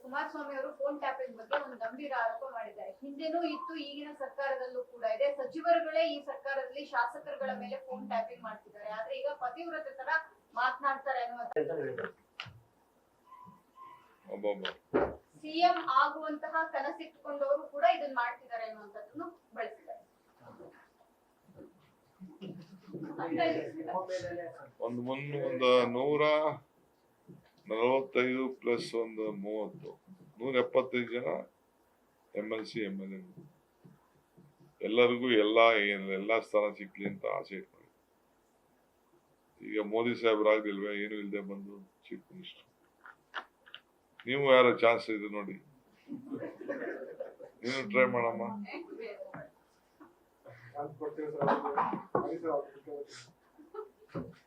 ಕುಮಾರಸ್ವಾಮಿ ಅವರು phone tapping ಬಗ್ಗೆ ಒಂದು ಗಂಭೀರ ಆರೋಪ ಮಾಡಿದ್ದಾರೆ. ಹಿಂದೆನೂ ಇತ್ತು, ಈಗಿನ ಸರ್ಕಾರದಲ್ಲೂ ಕೂಡ ಇದೆ. ಸಚಿವರುಗಳೇ ಈ ಸರ್ಕಾರದಲ್ಲಿ ಶಾಸಕರುಗಳ ಮೇಲೆ ಫೋನ್ ಟ್ಯಾಪಿಂಗ್ ಮಾಡ್ತಿದ್ದಾರೆ. ಆದ್ರೆ ಈಗ ಪತಿವ್ರತೆ ತರ ಮಾತನಾಡ್ತಾರೆ ಅನ್ನುವಂತ ಸಿಎಂ ಆಗುವಂತಹ ಕನಸಿಟ್ಟುಕೊಂಡವರು ಕೂಡ ಇದನ್ನ ಮಾಡ್ತಿದ್ದಾರೆ ಅನ್ನುವಂಥದ್ದನ್ನು ಬಳಸಿದ್ದಾರೆ. ಒಂದು 145 ಪ್ಲಸ್ ಒಂದು 30 175 ಜನ MLC MLA ಎಲ್ಲರಿಗೂ ಎಲ್ಲಾ ಸ್ಥಾನ ಸಿಕ್ಲಿ ಅಂತ ಆಸೆ ಇಟ್ಕೊಂಡು ಈಗ ಮೋದಿ ಸಾಹೇಬ್ರಾಗ್ಲಿಲ್ವೇ ಏನು ಇಲ್ಲದೆ ಬಂದು ಚೀಫ್ ಮಿನಿಸ್ಟರ್. ನೀವು ಯಾರ ಚಾನ್ಸ್ ಇದೆ ನೋಡಿ, ನೀನು ಟ್ರೈ ಮಾಡಮ್ಮ.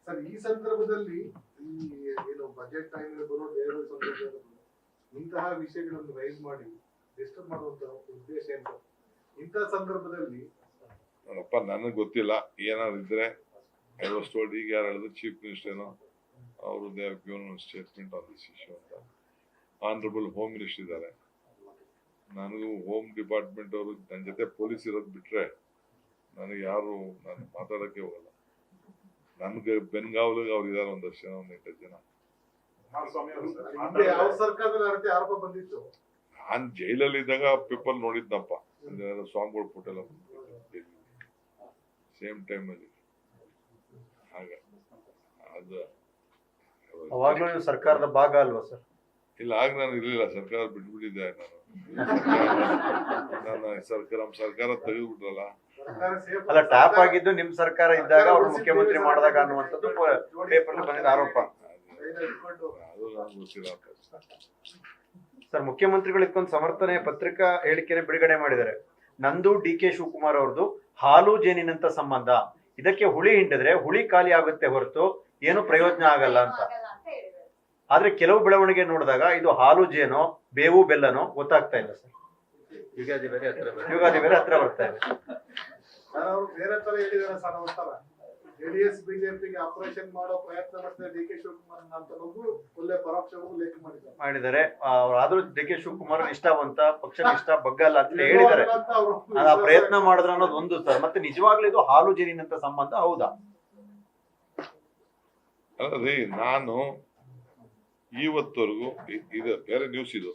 ಸರ್, ಈ ಸಂದರ್ಭದಲ್ಲಿ ಈ ಏನು ಬಜೆಟ್ ಟೈಮ್ ಬರೋ ಬೇರೆ ಸಂದರ್ಭದಲ್ಲಿ ಇಂತಹ ವಿಷಯಗಳನ್ನು ರೈಸ್ ಮಾಡಿ ಡಿಸ್ಟರ್ಬ್ ಮಾಡುವಂತಹ ಉದ್ದೇಶ ಏನು? ಇಂತಹ ಸಂದರ್ಭದಲ್ಲಿ ನೋಡಪ್ಪ, ನನಗೆ ಗೊತ್ತಿಲ್ಲ, ಏನಾದ್ರು ಇದ್ರೆ ಐ ವಾಸ್ ಟೋಲ್ಡ್. ಈಗ ಯಾರು ಹೇಳಿದ್ರು ಚೀಫ್ ಮಿನಿಸ್ಟರ್ ಏನೋ ಅವರು they have given statement on this issue ಅಂತ. ಆನರಬಲ್ ಹೋಮ್ ಮಿನಿಸ್ಟರ್ ಇದ್ದಾರೆ. ನನಗೂ ಹೋಮ್ ಡಿಪಾರ್ಟ್ಮೆಂಟ್ ಅವರು ನನ್ನ ಜೊತೆ ಪೊಲೀಸ್ ಇರೋದು ಬಿಟ್ರೆ ನನಗೆ ಯಾರು ನಾನು ಮಾತಾಡೋಕ್ಕೆ ಹೋಗಲ್ಲ. ನನ್ಗೆ ಬೆನ್ಗಾವಲಿಗೆ ಅವ್ರು ಇದಾರೆ ಒಂದಷ್ಟು ಜನ, 1-8 ಜನ. ಯಾವ ಸರ್ಕಾರದಲ್ಲಿ ಆರೋಪ ಬಂದಿತ್ತು? ನಾನ್ ಜೈಲಲ್ಲಿ ಇದ್ದಾಗ ಪೇಪರ್ ನೋಡಿದ್ನಪ್ಪ, ಸಾಂಗ್ಗಳು ಫೋಟೋ ಸೇಮ್ ಟೈಮ್ ಅಲ್ಲಿ. ಹಾಗ ಅದು ಅವಾಗ್ಲೂ ನೀವು ಸರ್ಕಾರದ ಭಾಗ ಅಲ್ವಾ ಸರ್? ಇಲ್ಲ, ಆಗ ನಾನು ಇರ್ಲಿಲ್ಲ, ಸರ್ಕಾರ ಬಿಟ್ಬಿಟ್ಟಿದ್ದೆ ನಾನು. ನಮ್ಮ ಸರ್ಕಾರ ತೆಗೆದ್ಬಿಟ್ರಲ್ಲ. ಅಲ್ಲ, ಟ್ಯಾಪ್ ಆಗಿದ್ದು ನಿಮ್ ಸರ್ಕಾರ ಇದ್ದಾಗ ಅವ್ರು ಮುಖ್ಯಮಂತ್ರಿ ಮಾಡಿದಾಗ ಅನ್ನುವಂಥದ್ದು ಪೇಪರ್ ಬಂದಿದ್ದ ಆರೋಪ. ಅದು ನನಗೆ ಗೊತ್ತಿಲ್ಲ. ಸರ್, ಮುಖ್ಯಮಂತ್ರಿಗಳು ಇದಕ್ಕೊಂದು ಸಮರ್ಥನೆ ಪತ್ರಿಕಾ ಹೇಳಿಕೆನೆ ಬಿಡುಗಡೆ ಮಾಡಿದ್ದಾರೆ. ನಂದು DK ಶಿವಕುಮಾರ್ ಅವ್ರದ್ದು ಹಾಲು ಜೇನಿನಂತ ಸಂಬಂಧ, ಇದಕ್ಕೆ ಹುಳಿ ಹಿಂಡಿದ್ರೆ ಹುಳಿ ಖಾಲಿ ಆಗುತ್ತೆ ಹೊರತು ಏನು ಪ್ರಯೋಜನ ಆಗಲ್ಲ ಅಂತ. ಆದ್ರೆ ಕೆಲವು ಬೆಳವಣಿಗೆ ನೋಡಿದಾಗ ಇದು ಹಾಲು ಜೇನೋ ಬೇವು ಬೆಲ್ಲನೋ ಗೊತ್ತಾಗ್ತಾ ಇಲ್ಲ ಸರ್. ಯುಗಾದಿ ಬೇರೆ ಹತ್ರ ಬರ್ತಾ ಇದೆ. ಅವರು ಬೇರೆ ತರ ಹೇಳಿದಾರೆ ಸರ್. ಅವರ JDS BJP ಆಪರೇಷನ್ ಮಾಡೋ ಪ್ರಯತ್ನ ಮಾಡ್ತಾರೆ DK ಶಿವಕುಮಾರ್ ಅಂತ ಒಳ್ಳೆ ಪರೋಕ್ಷವಾಗಿ ಲೇಖ ಮಾಡಿದ್ದಾರೆ. ಆದ್ರೂ DK ಶಿವಕುಮಾರ್ ನಿಷ್ಠಾವಂತ, ಪಕ್ಷ ನಿಷ್ಠ, ಬಗ್ಗಲ್ಲ ಅಂತ ಹೇಳಿದ್ದಾರೆ. ಆ ಪ್ರಯತ್ನ ಮಾಡಿದ್ರ ಅನ್ನೋದು ಒಂದು ಸರ್. ಮತ್ತೆ ನಿಜವಾಗ್ಲೂ ಇದು ಹಾಲು ಜೇನಿನಂತ ಸಂಬಂಧ ಹೌದಾ? ಅದೇ ನಾನು ಇವತ್ತವರೆಗೂ ಇದು ಬೇರೆ ನ್ಯೂಸ್ ಇದು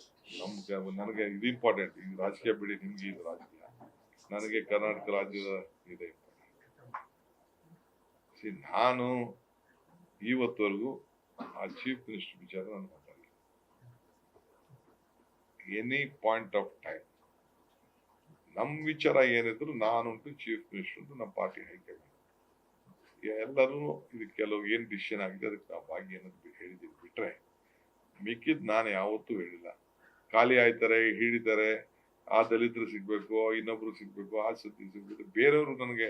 ನನಗೆ ಇದು ಇಂಪಾರ್ಟೆಂಟ್. ಈಗ ರಾಜಕೀಯ ಬಿಡಿ, ನಿಮ್ಗೆ ಇದು ರಾಜಕೀಯ, ನನಗೆ ಕರ್ನಾಟಕ ರಾಜ್ಯದ ಇದೆ ಇಂಪಾರ್ಟೆಂಟ್. ನಾನು ಇವತ್ತವರೆಗೂ ಆ ಚೀಫ್ ಮಿನಿಸ್ಟರ್ ವಿಚಾರ ನಾನು ಮಾತಾಡಲಿಲ್ಲ. ಎನಿ ಪಾಯಿಂಟ್ ಆಫ್ ಟೈಮ್ ನಮ್ಮ ವಿಚಾರ ಏನಿದ್ರು ನಾನುಂಟು, ಚೀಫ್ ಮಿನಿಸ್ಟರ್ ಉಂಟು, ನಮ್ಮ ಪಾರ್ಟಿ ಹೈಕಮಾಂಡ್ ಎಲ್ಲರೂ ಇದು ಕೆಲವು ಏನು ಡಿಸಿಷನ್ ಆಗಿದೆ ಅದಕ್ಕೆ ನಾವು ಭಾಗಿ ಅನ್ನೋದು ಹೇಳಿದ್ದೀವಿ ಬಿಟ್ರೆ ಮಿಕ್ಕಿದ್ ನಾನು ಯಾವತ್ತೂ ಹೇಳಿಲ್ಲ. ಖಾಲಿ ಆಯ್ತಾರೆ, ಹಿಡಿತಾರೆ, ಆ ದಲಿತರು ಸಿಗ್ಬೇಕು, ಇನ್ನೊಬ್ರು ಸಿಗ್ಬೇಕು, ಆ ಸತಿ ಸಿಗ್ಬೇಕು. ಬೇರೆಯವರು ನನಗೆ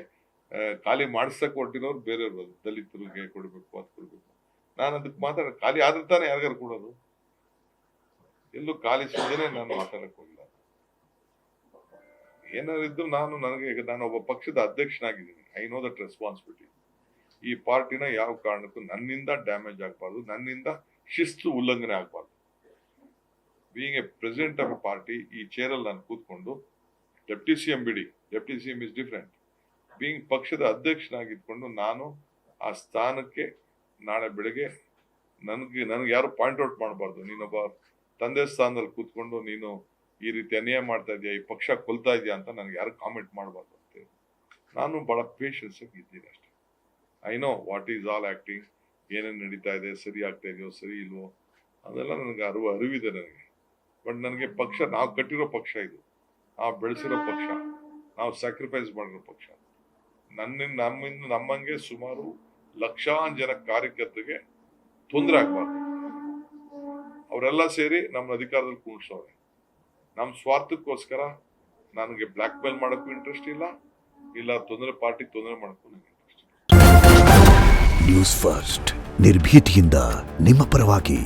ಖಾಲಿ ಮಾಡಿಸಕ್ಕೆ ಹೊರಟಿನವ್ರು ಬೇರೆಯವರು, ದಲಿತರಿಗೆ ಕೊಡ್ಬೇಕು, ಅದು ಕೊಡ್ಬೇಕು. ನಾನು ಅದಕ್ಕೆ ಖಾಲಿ ಆದ್ರೆ ತಾನೇ ಯಾರಿಗಾರು ಕೊಡೋದು. ಎಲ್ಲೂ ಖಾಲಿ ಸಿಗದೇ ನಾನು ಮಾತಾಡಕ್ ಹೋಗಿಲ್ಲ. ಏನಾರಿದ್ರು ನಾನೊಬ್ಬ ಪಕ್ಷದ ಅಧ್ಯಕ್ಷನಾಗಿದ್ದೀನಿ. I know that responsibility. ಈ ಪಾರ್ಟಿನ ಯಾವ ಕಾರಣಕ್ಕೂ ನನ್ನಿಂದ ಡ್ಯಾಮೇಜ್ ಆಗಬಾರ್ದು, ನನ್ನಿಂದ ಶಿಸ್ತು ಉಲ್ಲಂಘನೆ ಆಗಬಾರ್ದು. Being A president of A party, ಈ ಚೇರಲ್ಲಿ ನಾನು ಕೂತ್ಕೊಂಡು, ಡೆಪ್ಟಿ CM ಬಿಡಿ, deputy CM is different. Being ಪಕ್ಷದ ಅಧ್ಯಕ್ಷನಾಗಿದ್ಕೊಂಡು ನಾನು ಆ ಸ್ಥಾನಕ್ಕೆ ನಾಳೆ ಬೆಳಗ್ಗೆ ನನಗೆ ಯಾರು ಪಾಯಿಂಟ್ ಔಟ್ ಮಾಡಬಾರ್ದು. ನೀನೊಬ್ಬ ತಂದೆ ಸ್ಥಾನದಲ್ಲಿ ಕೂತ್ಕೊಂಡು ನೀನು ಈ ರೀತಿ ಅನ್ಯಾಯ ಮಾಡ್ತಾ ಇದೆಯಾ, ಈ ಪಕ್ಷ ಕೊಲ್ತಾ ಇದೆಯಾ ಅಂತ ನನಗೆ ಯಾರು ಕಾಮೆಂಟ್ ಮಾಡಬಾರ್ದು ಅಂತೇಳಿ ನಾನು ಬಹಳ ಪೇಷನ್ಸ್ ಆಗಿ ಇದ್ದೀನಿ ಅಷ್ಟೇ. I know what is all acting, ಏನೇನು ನಡೀತಾ ಇದೆ, ಸರಿ ಆಗ್ತಾ ಇದೆಯೋ ಸರಿ ಇಲ್ವೋ ಅದೆಲ್ಲ ನನಗೆ ಅರಿವಿದೆ ನನಗೆ. ಬಟ್ ನನಗೆ ಪಕ್ಷ, ನಾವು ಕಟ್ಟಿರೋ ಪಕ್ಷ ಇದು, ನಾವು ಬೆಳೆಸಿರೋ ಪಕ್ಷ, ನಾವು ಸ್ಯಾಕ್ರಿಫೈಸ್ ಮಾಡಿರೋ ಪಕ್ಷ. ನಮ್ಮಂಗೆ ಸುಮಾರು ಲಕ್ಷಾಂತರ ಜನ ಕಾರ್ಯಕರ್ತರಿಗೆ ತೊಂದರೆ ಆಗ್ಬಾರ್ದು. ಅವರೆಲ್ಲ ಸೇರಿ ನಮ್ಮ ಅಧಿಕಾರದಲ್ಲಿ ಕೂಡಿಸೋರೆ. ನಮ್ಮ ಸ್ವಾರ್ಥಕ್ಕೋಸ್ಕರ ನನಗೆ ಬ್ಲ್ಯಾಕ್ ಮೇಲ್ ಮಾಡೋಕ್ಕೂ ಇಂಟ್ರೆಸ್ಟ್ ಇಲ್ಲ ಪಾರ್ಟಿ ತೊಂದರೆ ಮಾಡೋಕ್ಕೂ ನನಗೆ ಇಂಟ್ರೆಸ್ಟ್ ಇಲ್ಲ. ನ್ಯೂಸ್ ಫಸ್ಟ್, ನಿರ್ಭೀತಿಯಿಂದ ನಿಮ್ಮ ಪರವಾಗಿ.